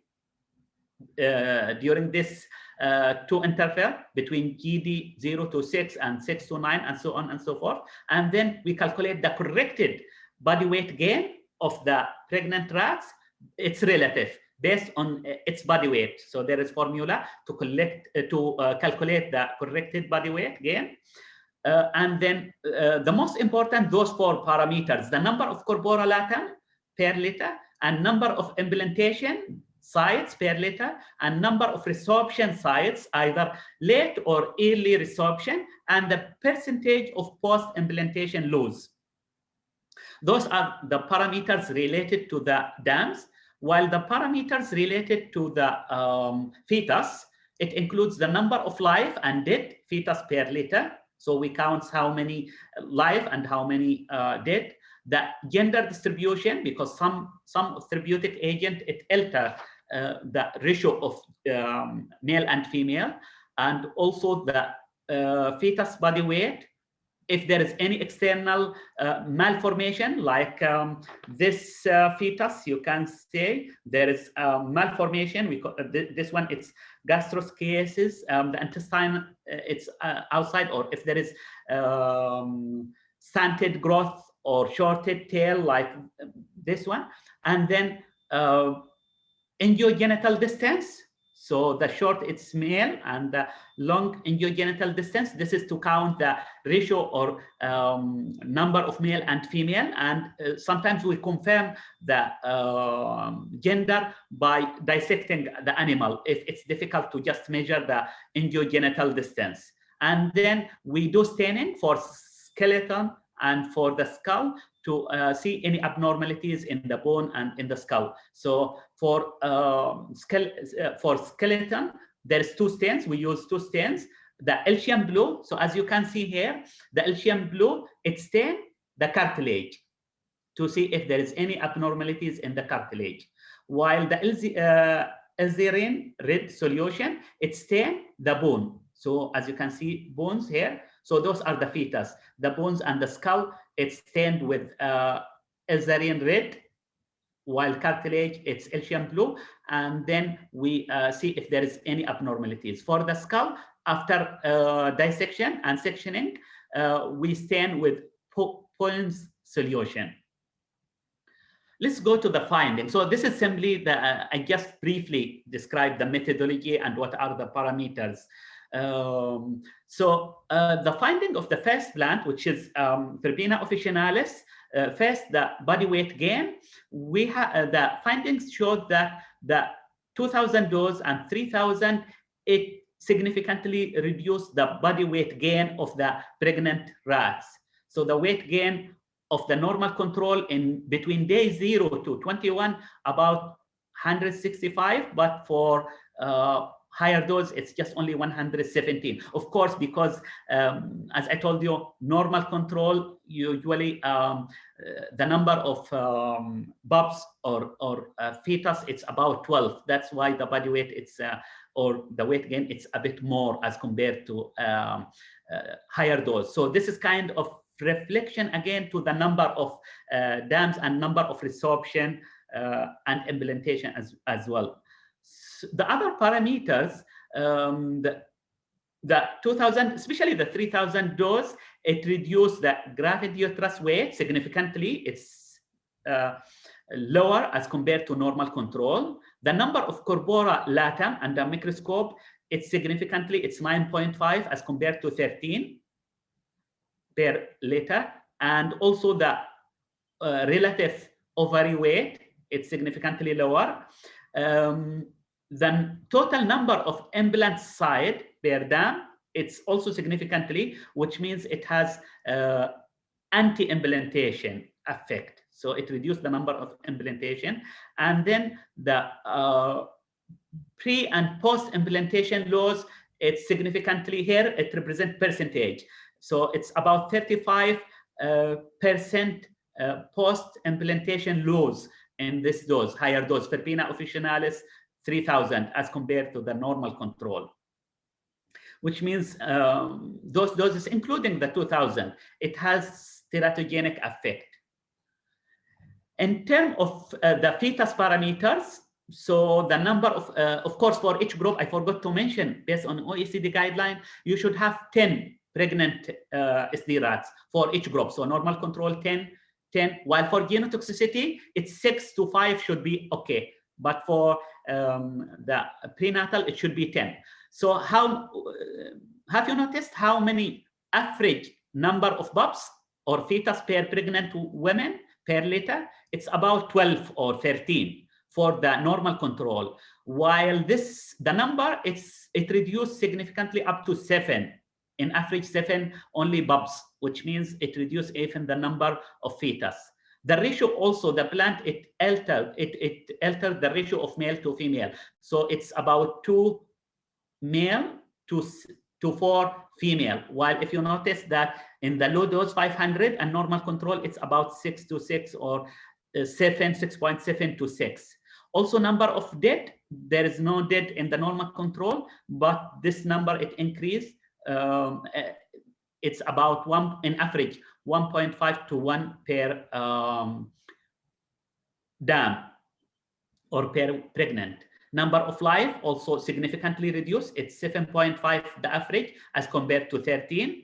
during this 2 interval between GD 0 to 6 and 6 to 9 and so on and so forth. And then we calculate the corrected body weight gain of the pregnant rats. It's relative based on its body weight. So there is formula to calculate the corrected body weight gain. And then the most important, those 4 parameters: the number of corpora latam per liter, and number of implantation sites per liter, and number of resorption sites, either late or early resorption, and the percentage of post-implantation loss. Those are the parameters related to the dams, while the parameters related to the fetus, it includes the number of live and dead fetus per liter. So we count how many live and how many dead. The gender distribution, because some therapeutic agent, it alter the ratio of male and female, and also the fetus body weight. If there is any external malformation, like this fetus, you can say there is malformation. This one, it's gastroschiasis, the intestine, it's outside, or if there is stunted growth or shorted tail, like this one. And then inguinal distance. So the short, it's male, and the long inguinal distance, this is to count the ratio or number of male and female. And sometimes we confirm the gender by dissecting the animal, if it's difficult to just measure the inguinal distance. And then we do staining for skeleton and for the skull to see any abnormalities in the bone and in the skull. So for skeleton, there's 2 stains. We use 2 stains. The Elchium blue. So as you can see here, the Elchium blue, it stains the cartilage to see if there is any abnormalities in the cartilage. While the Elzarine red solution, it stains the bone. So as you can see, bones here. So those are the fetus. The bones and the skull, it's stained with Elzarine red, while cartilage, it's Elchium blue. And then we see if there is any abnormalities. For the skull, after dissection and sectioning, we stain with Poems solution. Let's go to the findings. So this is simply the, I just briefly described the methodology and what are the parameters. The finding of the first plant, which is Verbena officinalis, first, the body weight gain. We have the findings showed that the 2,000 dose and 3,000, it significantly reduced the body weight gain of the pregnant rats. So the weight gain of the normal control in between day 0 to 21, about 165, but for higher dose, it's just only 117. Of course, because as I told you, normal control, usually the number of pups or fetus, it's about 12. That's why the body weight, it's or the weight gain, it's a bit more as compared to higher dose. So this is kind of reflection again to the number of dams and number of resorption and implantation as well. The other parameters, the 2,000, especially the 3,000 dose, it reduced the gravid uterus weight significantly. It's lower as compared to normal control. The number of corpora latam under the microscope, it's significantly, it's 9.5 as compared to 13 per liter. And also the relative ovary weight, it's significantly lower. The total number of implant site per dam, it's also significantly, which means it has anti-implantation effect. So it reduced the number of implantation. And then the pre and post implantation loss, it's significantly here, it represents percentage. So it's about 35% post implantation loss in this dose, higher dose, Verbena officinalis 3,000 as compared to the normal control, which means those doses, including the 2,000, it has teratogenic effect. In terms of the fetus parameters, so the number of course, for each group, I forgot to mention, based on OECD guideline, you should have 10 pregnant SD rats for each group. So normal control 10, while for genotoxicity, it's 6 to 5 should be okay. But for the prenatal, it should be 10. So how have you noticed how many average number of pups or fetus per pregnant women per litter? It's about 12 or 13 for the normal control, while the number it reduced significantly up to 7. In average 7 only pups, which means it reduced even the number of fetus. The ratio also, the plant, it altered the ratio of male to female. So it's about 2 male to 4 female. While if you notice that in the low dose 500 and normal control, it's about 6 to 6 or 6.7 to 6. Also number of dead, there is no dead in the normal control, but this number it increased. It's about 1 in average 1.5 to 1 per dam or per pregnant. Number of live also significantly reduced. It's 7.5 the average as compared to 13.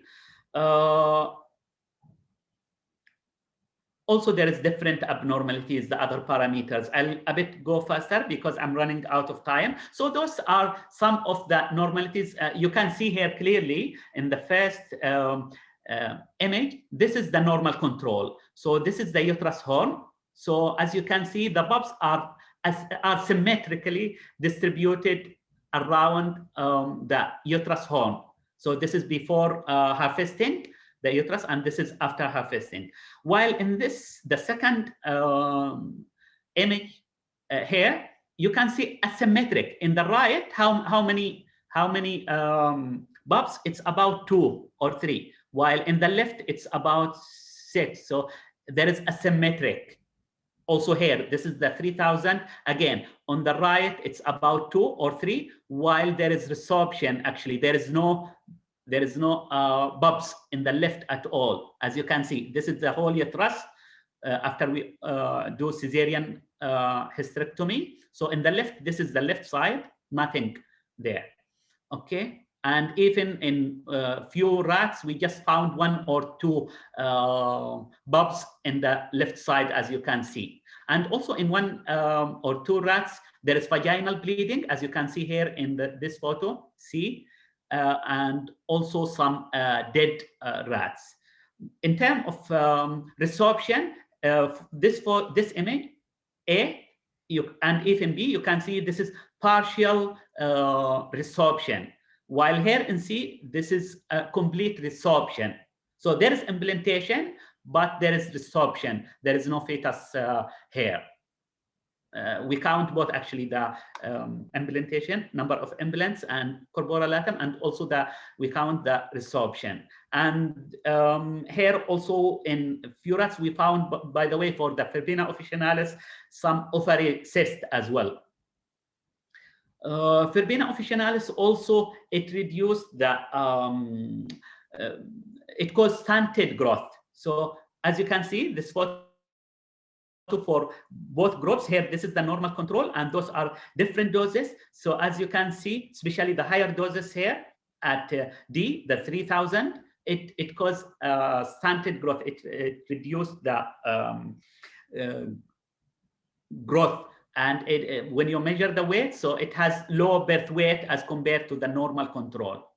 Also, there is different abnormalities, the other parameters. I'll a bit go faster because I'm running out of time. So those are some of the normalities. You can see here clearly in the first image, this is the normal control. So this is the uterus horn. So as you can see, the pups are symmetrically distributed around the uterus horn. So this is before harvesting the uterus, and this is after harvesting. While in this, the second image here, you can see asymmetric. In the right, how many pups? It's about 2 or 3. While in the left, it's about 6. So there is asymmetric. Also here, this is the 3,000. Again, on the right, it's about 2 or 3. While there is resorption, actually, there is no bulbs in the left at all. As you can see, this is the whole uterus after we do cesarean hysterectomy. So in the left, this is the left side, nothing there. Okay, and even in few rats, we just found 1 or 2 bulbs in the left side, as you can see. And also in 1 or 2 rats, there is vaginal bleeding, as you can see here in this photo. See. And also some dead rats. In terms of resorption, this image A and even B, you can see this is partial resorption. While here in C, this is a complete resorption. So there is implantation, but there is resorption. There is no fetus here. We count both actually the implantation, number of implants and corporalatum, and also we count the resorption. And here also in few rats, we found, by the way, for the Verbena officinalis, some ovary cyst as well. Verbena officinalis also, it reduced the, it caused stunted growth. So as you can see, this photo for both groups here, this is the normal control, and those are different doses. So as you can see, especially the higher doses here at D, the 3,000, it caused stunted growth. It reduced the growth, and when you measure the weight, so it has lower birth weight as compared to the normal control.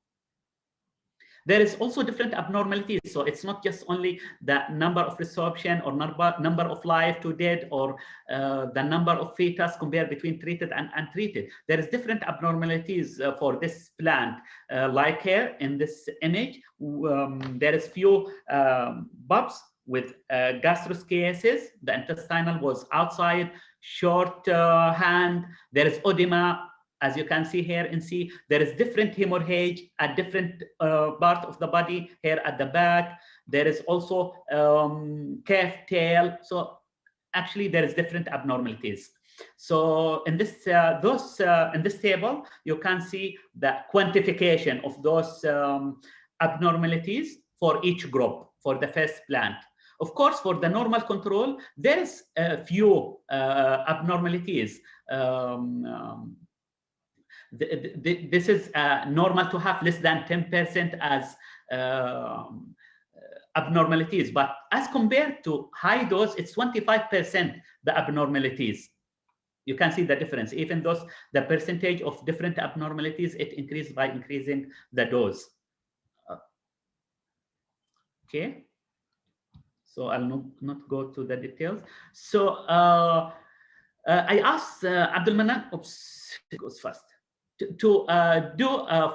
There is also different abnormalities. So it's not just only the number of resorption or number of live to dead, or the number of fetus compared between treated and untreated. There is different abnormalities for this plant. Like here in this image, there is few bulbs with gastroschiasis. The intestinal was outside, short hand. There is oedema. As you can see here in C, there is different hemorrhage at different part of the body. Here at the back, there is also curved tail. So actually, there is different abnormalities. So in this in this table, you can see the quantification of those abnormalities for each group for the first plant. Of course, for the normal control, there is a few abnormalities. This is normal to have less than 10% as abnormalities, but as compared to high dose, it's 25% the abnormalities. You can see the difference. Even though the percentage of different abnormalities, it increased by increasing the dose. Okay. So I'll not go to the details. So I asked Abdul Manan, oops, it goes fast, to do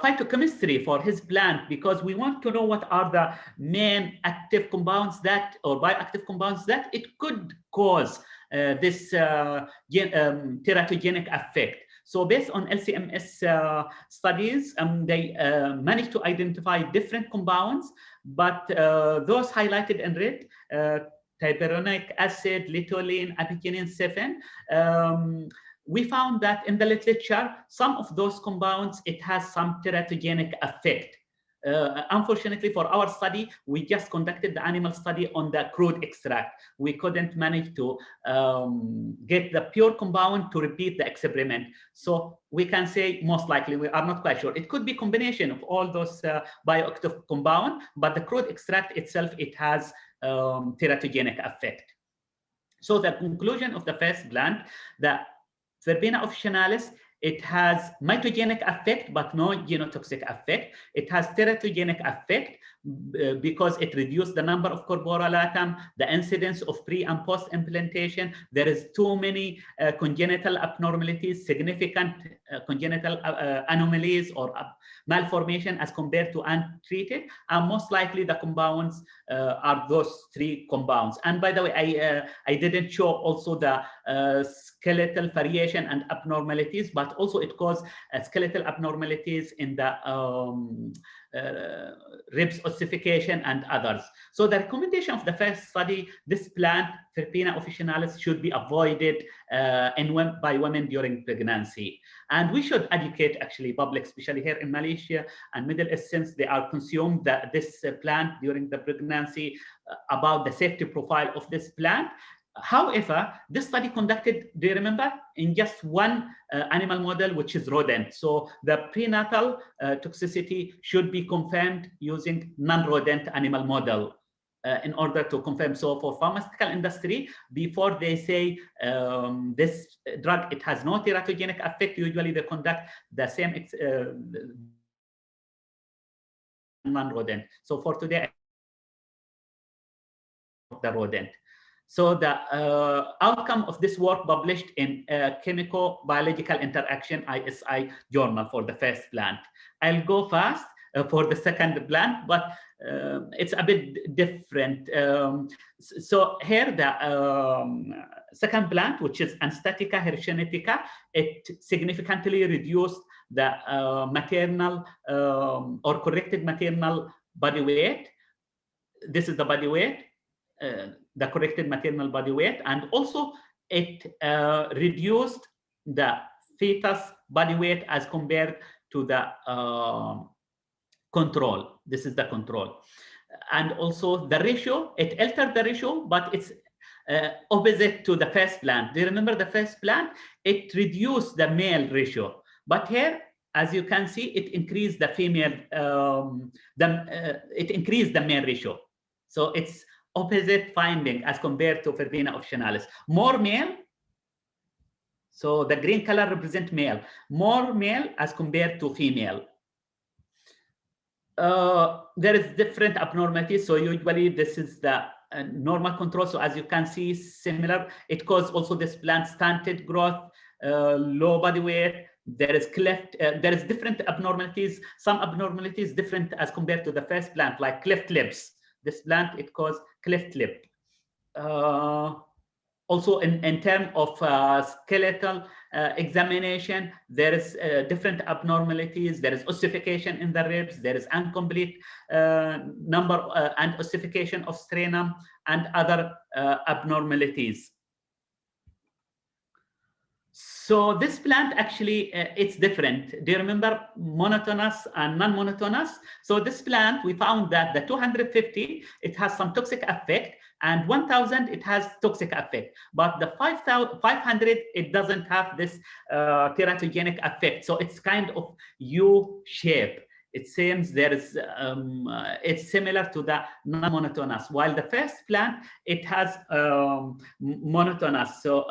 phytochemistry for his plant, because we want to know what are the main active compounds that, or bioactive compounds that it could cause this teratogenic effect. So based on LCMS studies, they managed to identify different compounds, but those highlighted in red, typeronic acid, litoline, apigenin 7, we found that in the literature, some of those compounds, it has some teratogenic effect. Unfortunately, for our study, we just conducted the animal study on the crude extract. We couldn't manage to get the pure compound to repeat the experiment. So we can say most likely, we are not quite sure. It could be combination of all those bioactive compound, but the crude extract itself, it has teratogenic effect. So the conclusion of the first plant, the Verbena officinalis, it has mitogenic effect, but no genotoxic effect. It has teratogenic effect because it reduced the number of corporal atom, the incidence of pre and post implantation. There is too many congenital abnormalities, significant congenital anomalies or malformation as compared to untreated. And most likely the compounds are those three compounds. And by the way, I didn't show also the skeletal variation and abnormalities, but also it caused skeletal abnormalities in the ribs ossification and others. So the recommendation of the first study, this plant, Verbena officinalis, should be avoided by women during pregnancy. And we should educate actually public, especially here in Malaysia and Middle East, since they are consumed this plant during the pregnancy, about the safety profile of this plant. However, this study conducted, do you remember, in just one animal model, which is rodent. So the prenatal toxicity should be confirmed using non-rodent animal model in order to confirm. So for pharmaceutical industry, before they say this drug, it has no teratogenic effect, usually they conduct the same non-rodent. So for today, the rodent. So the outcome of this work published in Chemical Biological Interaction ISI journal for the first plant. I'll go fast for the second plant, but it's a bit different. So here the second plant, which is Anstatica hirschennetica, it significantly reduced the maternal or corrected maternal body weight. This is the body weight. The corrected maternal body weight, and also it reduced the fetus body weight as compared to the control. This is the control. And also the ratio, it altered the ratio, but it's opposite to the first plant. Do you remember the first plant? It reduced the male ratio, but here, as you can see, it increased the female, it increased the male ratio. So it's opposite finding as compared to Verbena officinalis. More male, so the green color represent male, more male as compared to female. There is different abnormalities. So usually this is the normal control. So as you can see, similar, it caused also this plant stunted growth, low body weight. There is cleft, there is different abnormalities, some abnormalities different as compared to the first plant, like cleft lips. This plant, it caused cleft lip. Also in terms of skeletal examination, there is different abnormalities. There is ossification in the ribs. There is incomplete number and ossification of sternum and other abnormalities. So this plant actually, it's different. Do you remember monotonous and non-monotonous? So this plant, we found that the 250, it has some toxic effect, and 1000, it has toxic effect. But the 500, it doesn't have this teratogenic effect. So it's kind of U shape. It seems there is, it's similar to the non-monotonous, while the first plant, it has monotonous, so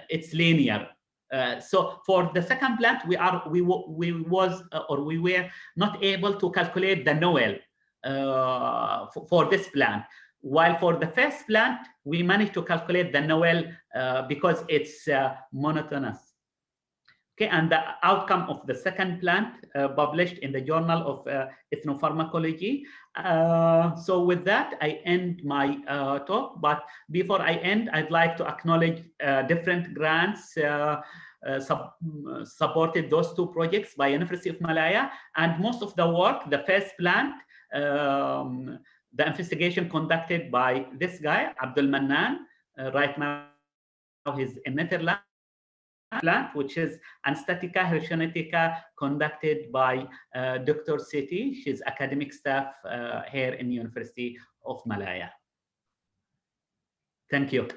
it's linear. So for the second plant, we were not able to calculate the Noel for this plant. While for the first plant, we managed to calculate the Noel because it's monotonous. Okay, and the outcome of the second plant published in the Journal of Ethnopharmacology. So with that, I end my talk. But before I end, I'd like to acknowledge different grants supported those two projects by University of Malaya. And most of the work, the first plant, the investigation conducted by this guy, Abdul Mannan. Right now, he's in Netherlands. Plant, which is Anesthetica Hirschgenetica, conducted by Dr. Seti. She's academic staff here in the University of Malaya. Thank you.